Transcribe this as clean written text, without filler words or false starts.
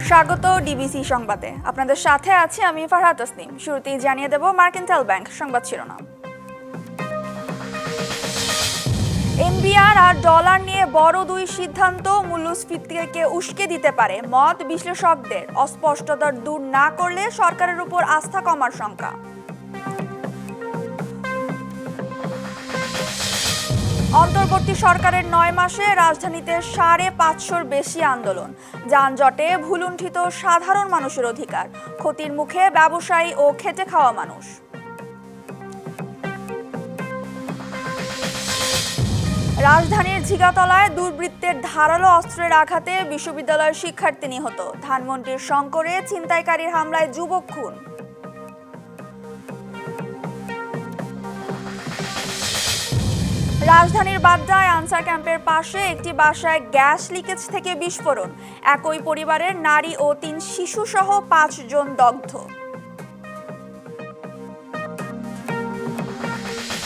স্বাগত ডিবিসি সংবাদে। আপনাদের সাথে আছি আমি ফারহাদ তাসনিম। শুরুতেই জানিয়ে দেব মার্কেন্টাইল ব্যাংক সংবাদ শিরোনাম। এনবিআর আর ডলার নিয়ে বড় দুই সিদ্ধান্ত মূল্যস্ফীতিকে উস্কে দিতে পারে মত বিশ্লেষকদের। অস্পষ্টতা দূর না করলে সরকারের উপর আস্থা কমার শঙ্কা। অন্তর্বর্তী সরকারের 9 মাসে রাজধানীতে 550-র বেশি আন্দোলন। যানজটে ভুলুণ্ঠিত সাধারণ মানুষের অধিকার, ক্ষতির মুখে ব্যবসায়ী ও খেটে খাওয়া মানুষ। রাজধানীর ঝিগাতলায় দুর্বৃত্তের ধারালো অস্ত্রের আঘাতে বিশ্ববিদ্যালয়ের শিক্ষার্থী নিহত। ধানমন্ডির শঙ্করে ছিনতাইকারীর হামলায় যুবক খুন। রাজধানীর বাড্ডায় আনসার ক্যাম্পের পাশে একটি বাসায় গ্যাস লিকেজ থেকে বিস্ফোরণ। একই পরিবারের নারী ও 3 শিশু সহ 5 জন দগ্ধ।